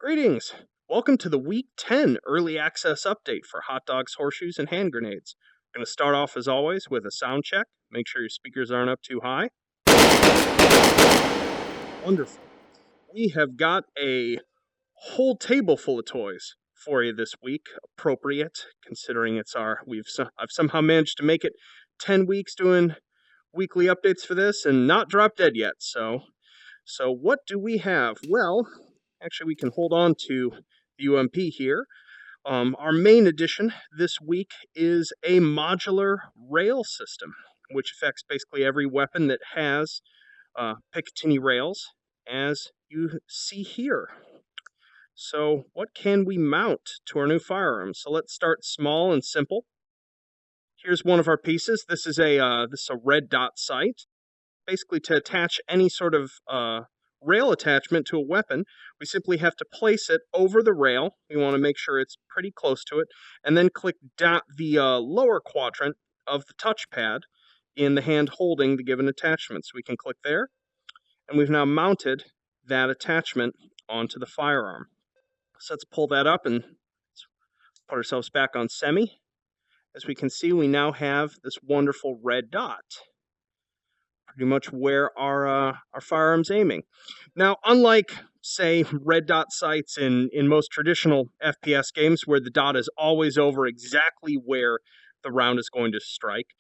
Greetings! Welcome to the Week 10 Early Access Update for Hot Dogs, Horseshoes, and Hand Grenades. I'm going to start off, as always, with a sound check. Make sure your speakers aren't up too high. Wonderful. We have got a whole table full of toys for you this week. Appropriate, considering I've somehow managed to make it 10 weeks doing weekly updates for this and not drop dead yet. So what do we have? Well, actually, we can hold on to the UMP here. Our main addition this week is a modular rail system, which affects basically every weapon that has Picatinny rails, as you see here. So what can we mount to our new firearms? So let's start small and simple. Here's one of our pieces. This is a red dot sight. Basically, to attach any sort of rail attachment to a weapon, we simply have to place it over the rail. We want to make sure it's pretty close to it, and then click down the lower quadrant of the touchpad in the hand holding the given attachment. So we can click there, and we've now mounted that attachment onto the firearm. So let's pull that up and put ourselves back on semi. As we can see, we now have this wonderful red dot, pretty much where our firearm's aiming. Now, unlike, say, red dot sights in most traditional FPS games, where the dot is always over exactly where the round is going to strike,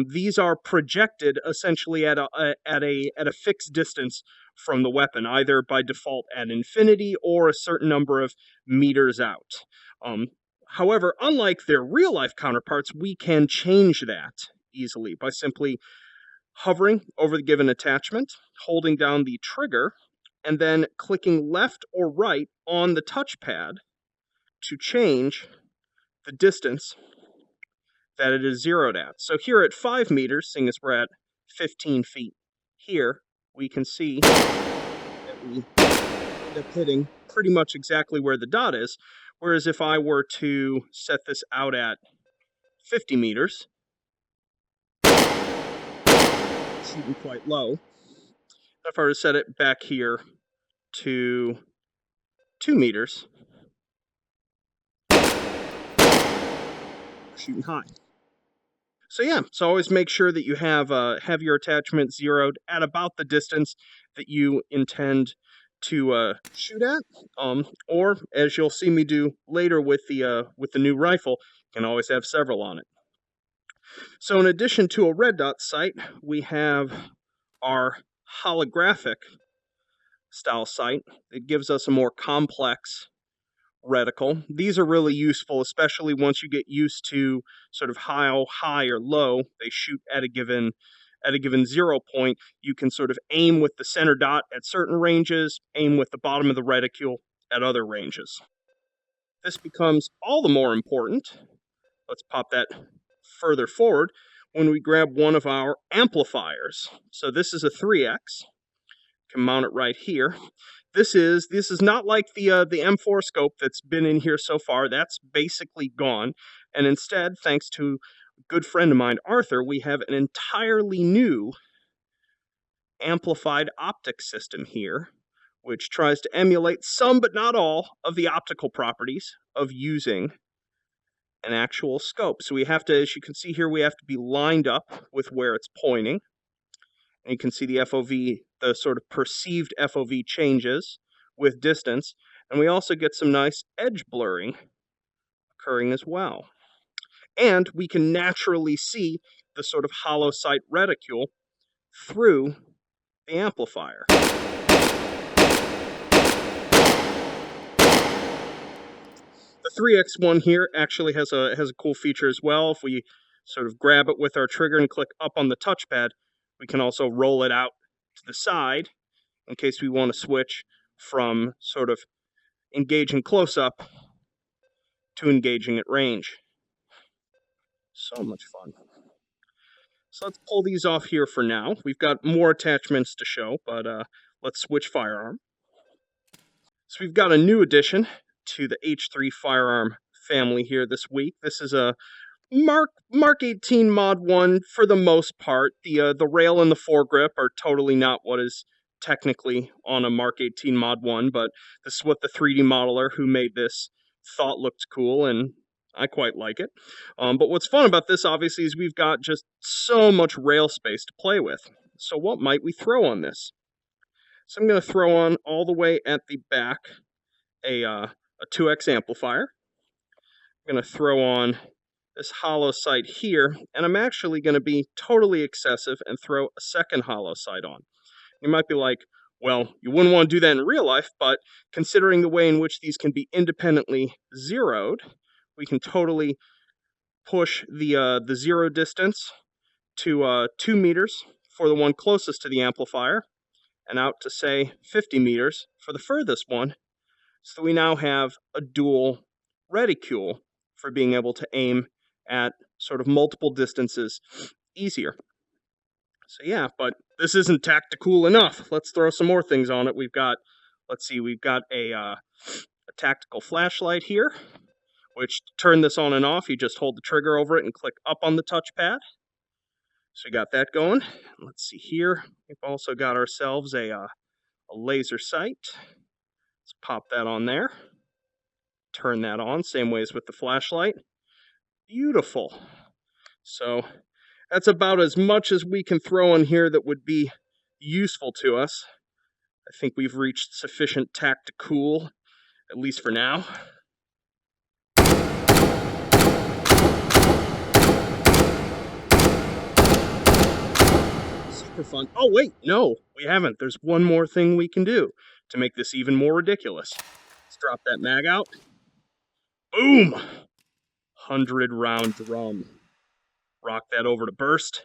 these are projected essentially at a fixed distance from the weapon, either by default at infinity or a certain number of meters out. However, unlike their real-life counterparts, we can change that easily by simply hovering over the given attachment, holding down the trigger, and then clicking left or right on the touchpad to change the distance that it is zeroed at. So here at 5 meters, seeing as we're at 15 feet here, we can see that we end up hitting pretty much exactly where the dot is. Whereas if I were to set this out at 50 meters, shooting quite low. If I were to set it back here to 2 meters, shooting high. So yeah, so always make sure that you have your attachment zeroed at about the distance that you intend to shoot at. Or as you'll see me do later with the new rifle, you can always have several on it. So in addition to a red dot sight, we have our holographic style sight. It gives us a more complex reticle. These are really useful, especially once you get used to sort of how high or low they shoot at a given 0 point. You can sort of aim with the center dot at certain ranges, aim with the bottom of the reticule at other ranges. This becomes all the more important. Let's pop that further forward when we grab one of our amplifiers. So this is a 3X. Can mount it right here. This is not like the M4 scope that's been in here so far. That's basically gone. And instead, thanks to a good friend of mine, Arthur, we have an entirely new amplified optics system here, which tries to emulate some but not all of the optical properties of using an actual scope. So we have to, as you can see here, we have to be lined up with where it's pointing. And you can see the FOV, the sort of perceived FOV changes with distance. And we also get some nice edge blurring occurring as well. And we can naturally see the sort of hollow sight reticule through the amplifier. The 3X one here actually has a cool feature as well. If we sort of grab it with our trigger and click up on the touchpad, we can also roll it out to the side in case we want to switch from sort of engaging close-up to engaging at range. So much fun. So let's pull these off here for now. We've got more attachments to show, but let's switch firearm. So we've got a new addition to the H3 firearm family here this week. This is a Mk18Mod1 for the most part. The rail and the foregrip are totally not what is technically on a Mk18Mod1, but this is what the 3D modeler who made this thought looked cool, and I quite like it. But what's fun about this, obviously, is we've got just so much rail space to play with. So what might we throw on this? So I'm going to throw on all the way at the back a 2X amplifier. I'm going to throw on this hollow sight here, and I'm actually going to be totally excessive and throw a second hollow sight on. You might be like, well, you wouldn't want to do that in real life, but considering the way in which these can be independently zeroed, we can totally push the zero distance to 2 meters for the one closest to the amplifier, and out to, say, 50 meters for the furthest one. So we now have a dual reticule for being able to aim at sort of multiple distances easier. So yeah, but this isn't TactiCOOL enough. Let's throw some more things on it. We've got, let's see, we've got a tactical flashlight here, which to turn this on and off, you just hold the trigger over it and click up on the touchpad. So we got that going. Let's see here. We've also got ourselves a laser sight. Let's pop that on there. Turn that on, same way as with the flashlight. Beautiful. So that's about as much as we can throw in here that would be useful to us. I think we've reached sufficient TactiCOOL, at least for now. Super fun. Oh, wait, no, we haven't. There's one more thing we can do to make this even more ridiculous. Let's drop that mag out. Boom! 100-round drum. Rock that over to burst.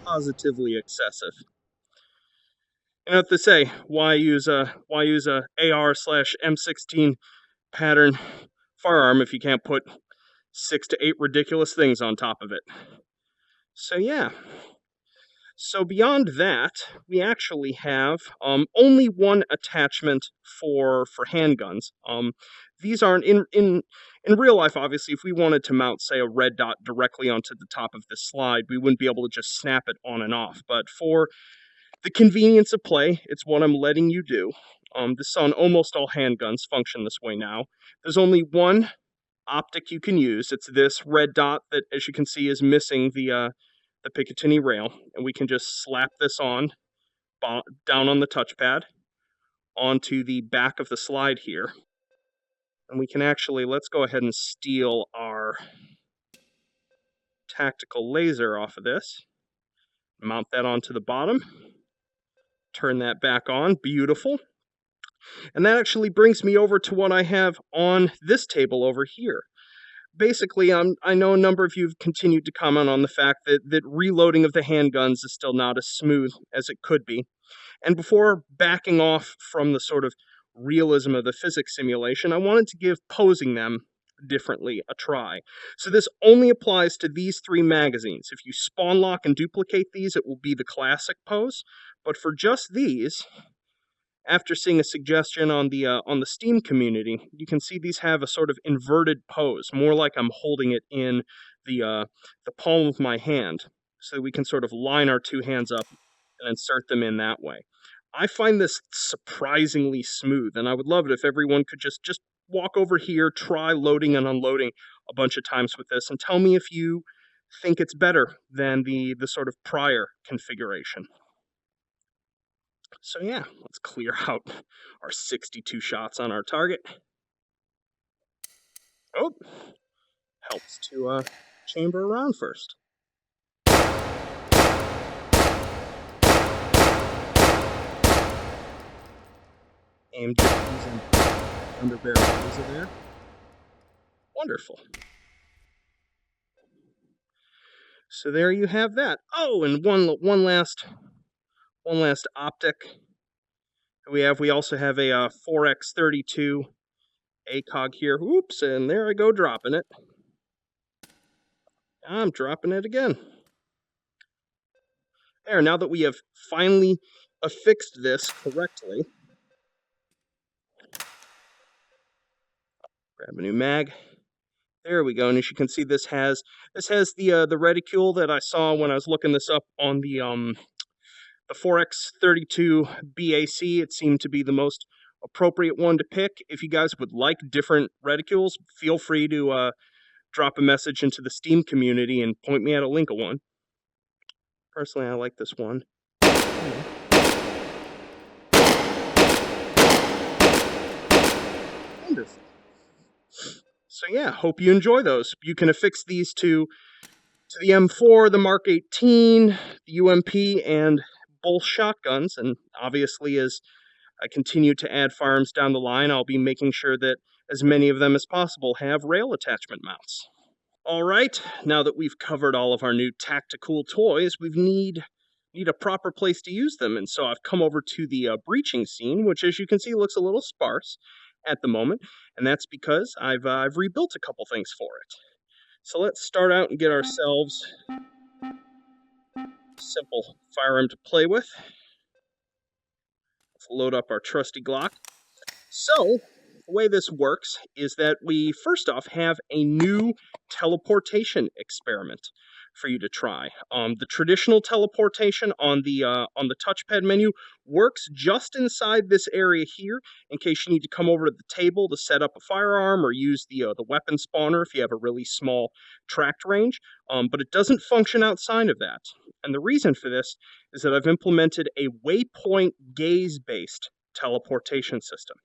Positively excessive. You know what they say? Why use a AR/M16 pattern firearm if you can't put 6 to 8 ridiculous things on top of it? So yeah. So beyond that, we actually have only one attachment for handguns. These aren't in real life, obviously. If we wanted to mount, say, a red dot directly onto the top of this slide, we wouldn't be able to just snap it on and off. But for the convenience of play, it's what I'm letting you do. This on almost all handguns function this way now. There's only one optic you can use. It's this red dot that, as you can see, is missing the Picatinny rail, and we can just slap this on down on the touchpad onto the back of the slide here, and we can actually, let's go ahead and steal our tactical laser off of this, mount that onto the bottom, turn that back on. Beautiful. And that actually brings me over to what I have on this table over here. Basically, I know a number of you have continued to comment on the fact that reloading of the handguns is still not as smooth as it could be. And before backing off from the sort of realism of the physics simulation, I wanted to give posing them differently a try. So this only applies to these 3 magazines. If you spawn lock and duplicate these, it will be the classic pose. But for just these, after seeing a suggestion on the Steam community, you can see these have a sort of inverted pose, more like I'm holding it in the palm of my hand, so we can sort of line our 2 hands up and insert them in that way. I find this surprisingly smooth, and I would love it if everyone could just walk over here, try loading and unloading a bunch of times with this, and tell me if you think it's better than the sort of prior configuration. So yeah, let's clear out our 62 shots on our target. Oh, helps to chamber around first. Aim diffuse and underbarrel laser there. Wonderful. So there you have that. Oh, and one last optic we also have a 4x32 Acog here. Oops, and there I go dropping it. I'm dropping it again. There, now that we have finally affixed this correctly, grab a new mag, There we go. And as you can see, this has the reticule that I saw when I was looking this up on the 4X32 BAC. It seemed to be the most appropriate one to pick. If you guys would like different reticules, feel free to drop a message into the Steam community and point me at a link of one. Personally, I like this one. Wonderful. So yeah, hope you enjoy those. You can affix these to the M4, the Mark 18, the UMP, and both shotguns. And obviously, as I continue to add firearms down the line, I'll be making sure that as many of them as possible have rail attachment mounts. All right, now that we've covered all of our new TactiCOOL toys, we need a proper place to use them. And so I've come over to the breaching scene, which, as you can see, looks a little sparse at the moment. And that's because I've rebuilt a couple things for it. So let's start out and get ourselves a simple firearm to play with. Let's load up our trusty Glock. So the way this works is that we first off have a new teleportation experiment for you to try. The traditional teleportation on the touchpad menu works just inside this area here in case you need to come over to the table to set up a firearm or use the weapon spawner if you have a really small tracked range, but it doesn't function outside of that. And the reason for this is that I've implemented a waypoint gaze-based teleportation system.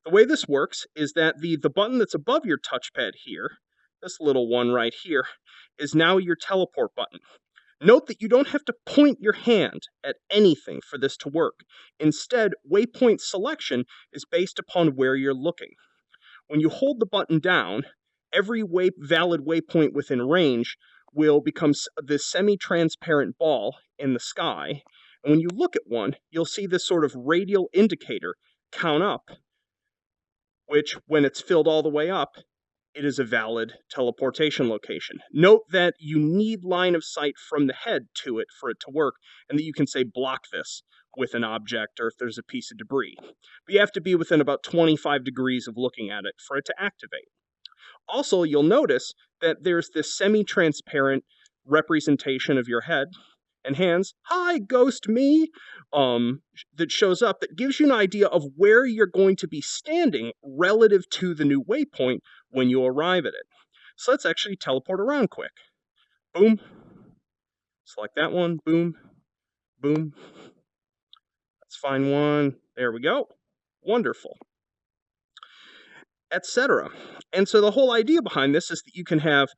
The way this works is that the button that's above your touchpad here, this little one right here, is now your teleport button. Note that you don't have to point your hand at anything for this to work. Instead, waypoint selection is based upon where you're looking. When you hold the button down, every valid waypoint within range will become this semi-transparent ball in the sky. And when you look at one, you'll see this sort of radial indicator count up, which, when it's filled all the way up, it is a valid teleportation location. Note that you need line of sight from the head to it for it to work, and that you can, say, block this with an object or if there's a piece of debris. But you have to be within about 25 degrees of looking at it for it to activate. Also, you'll notice that there's this semi-transparent representation of your head and hands, hi, ghost me, that shows up, that gives you an idea of where you're going to be standing relative to the new waypoint when you arrive at it. So let's actually teleport around quick. Boom. Select that one. Boom. Boom. Let's find one. There we go. Wonderful. Etc. And so the whole idea behind this is that you can have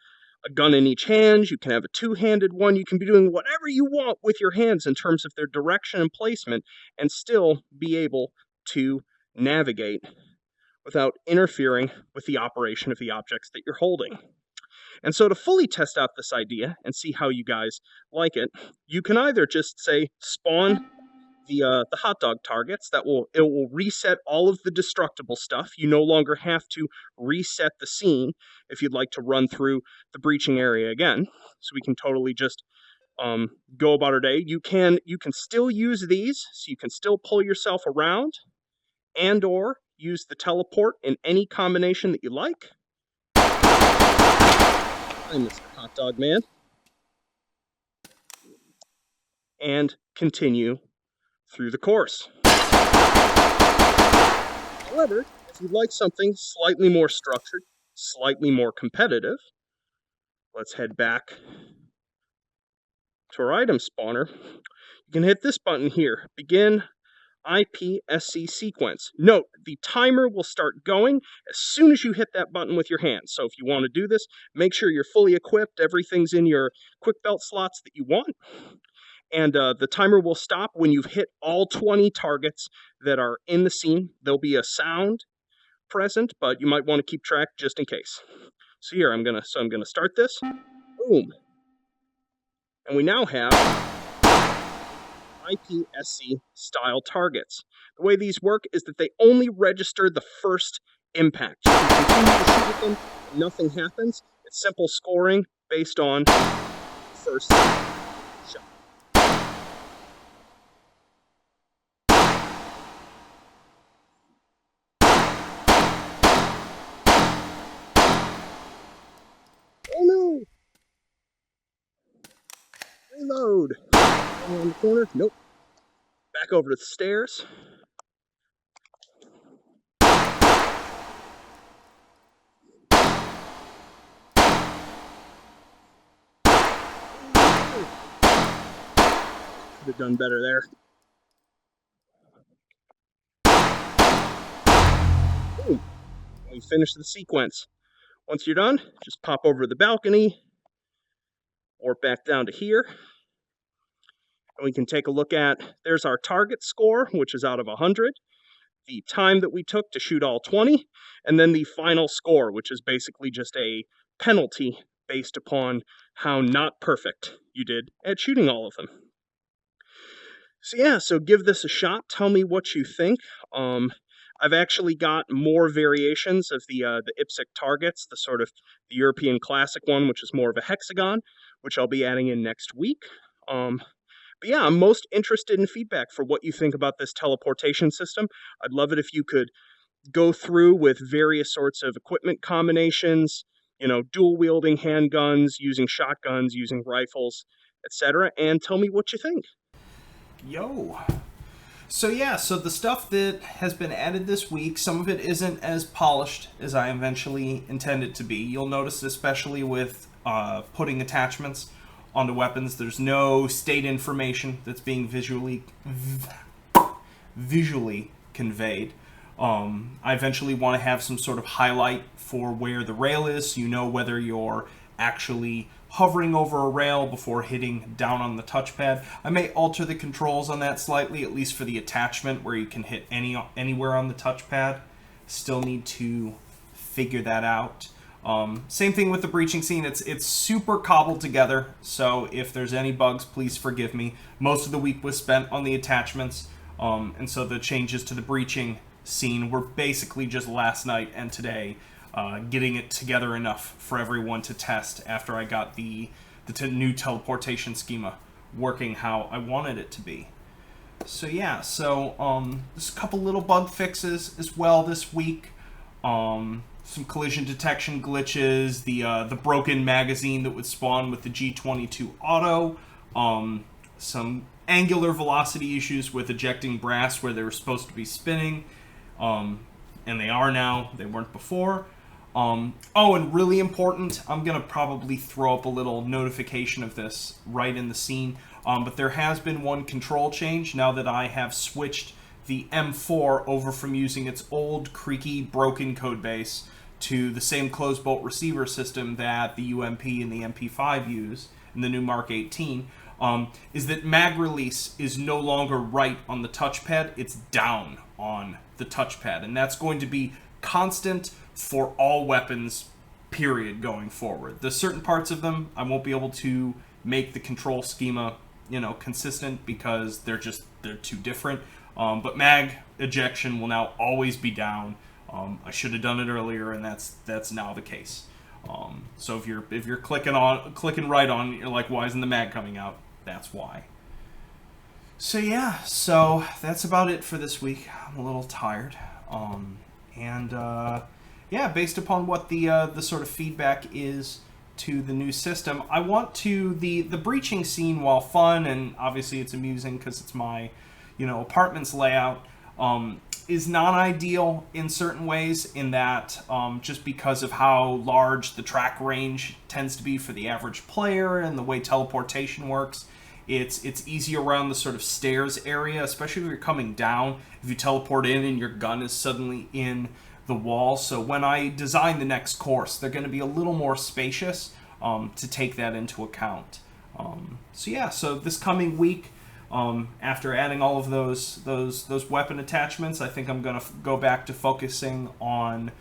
a gun in each hand, you can have a two-handed one, you can be doing whatever you want with your hands in terms of their direction and placement, and still be able to navigate without interfering with the operation of the objects that you're holding. And so to fully test out this idea and see how you guys like it, you can either just say spawn the hot dog targets. It will reset all of the destructible stuff. You no longer have to reset the scene if you'd like to run through the breaching area again. So we can totally just go about our day. You can still use these, so you can still pull yourself around and or use the teleport in any combination that you like. Hi, Mr. Hot Dog Man. And continue through the course. However, if you'd like something slightly more structured, slightly more competitive, let's head back to our item spawner. You can hit this button here, begin IPSC sequence. Note, the timer will start going as soon as you hit that button with your hand. So if you want to do this, make sure you're fully equipped, everything's in your quick belt slots that you want. And the timer will stop when you've hit all 20 targets that are in the scene. There'll be a sound present, but you might want to keep track just in case. So here, I'm gonna start this. Boom. And we now have IPSC style targets. The way these work is that they only register the first impact. You can continue to shoot at them, nothing happens. It's simple scoring based on first shot. Reload. Around the corner. Nope. Back over to the stairs. Could have done better there. Boom. We finished the sequence. Once you're done, just pop over to the balcony or back down to here. And we can take a look at, there's our target score, which is out of 100, the time that we took to shoot all 20, and then the final score, which is basically just a penalty based upon how not perfect you did at shooting all of them. So yeah, so give this a shot. Tell me what you think. I've actually got more variations of the IPSC targets, the sort of the European classic one, which is more of a hexagon, which I'll be adding in next week. But yeah, I'm most interested in feedback for what you think about this teleportation system. I'd love it if you could go through with various sorts of equipment combinations, you know, dual wielding handguns, using shotguns, using rifles, etc., and tell me what you think. Yo. So yeah, so the stuff that has been added this week, some of it isn't as polished as I eventually intend it to be. You'll notice, especially with putting attachments onto weapons, there's no state information that's being visually conveyed. I eventually want to have some sort of highlight for where the rail is, so you know whether you're actually hovering over a rail before hitting down on the touchpad. I may alter the controls on that slightly, at least for the attachment where you can hit anywhere on the touchpad. Still need to figure that out. Same thing with the breaching scene. It's super cobbled together, so if there's any bugs, please forgive me. Most of the week was spent on the attachments, and so the changes to the breaching scene were basically just last night and today, getting it together enough for everyone to test after I got the new teleportation schema working how I wanted it to be. So yeah, there's a couple little bug fixes as well this week. Some collision detection glitches, the broken magazine that would spawn with the G22 auto, some angular velocity issues with ejecting brass where they were supposed to be spinning, and they are now, they weren't before. And really important, I'm going to probably throw up a little notification of this right in the scene, but there has been one control change now that I have switched the M4 over from using its old, creaky, broken codebase to the same closed bolt receiver system that the UMP and the MP5 use in the new Mark 18, is that mag release is no longer right on the touchpad, it's down on the touchpad, and that's going to be constant for all weapons, period, going forward. There's certain parts of them I won't be able to make the control schema, consistent because they're too different. But mag ejection will now always be down. I should have done it earlier, and that's now the case. So if you're clicking right on, you're like, why isn't the mag coming out? That's why. So yeah, that's about it for this week. I'm a little tired. Based upon what the sort of feedback is to the new system, I want to the breaching scene, while fun and obviously it's amusing because it's my apartment's layout, is non-ideal in certain ways, in that just because of how large the track range tends to be for the average player and the way teleportation works, it's easy around the sort of stairs area, especially if you're coming down, if you teleport in and your gun is suddenly in the wall. So when I design the next course, they're going to be a little more spacious to take that into account. So this coming week, after adding all of those weapon attachments, I think I'm going to go back to focusing on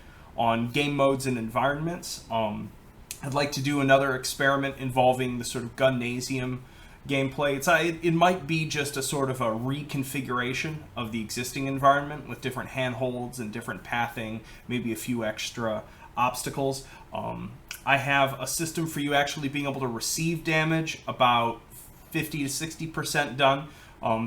game modes and environments. I'd like to do another experiment involving the sort of Gunnasium gameplay. It might be just a sort of a reconfiguration of the existing environment with different handholds and different pathing, maybe a few extra obstacles. I have a system for you actually being able to receive damage about 50 to 60% done.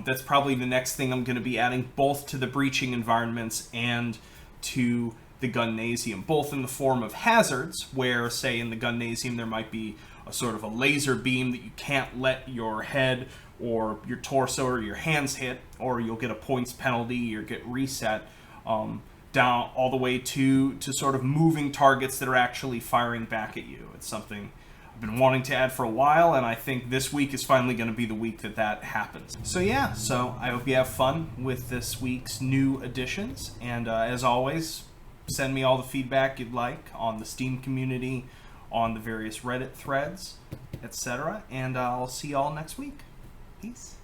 That's probably the next thing I'm going to be adding, both to the breaching environments and to the Gunnasium, both in the form of hazards, where, say, in the Gunnasium there might be a sort of a laser beam that you can't let your head or your torso or your hands hit, or you'll get a points penalty or get reset, down all the way to sort of moving targets that are actually firing back at you. It's something I've been wanting to add for a while, and I think this week is finally going to be the week that happens. So yeah, so I hope you have fun with this week's new additions, and as always, send me all the feedback you'd like on the Steam community, on the various Reddit threads, etc., and I'll see y'all next week. Peace.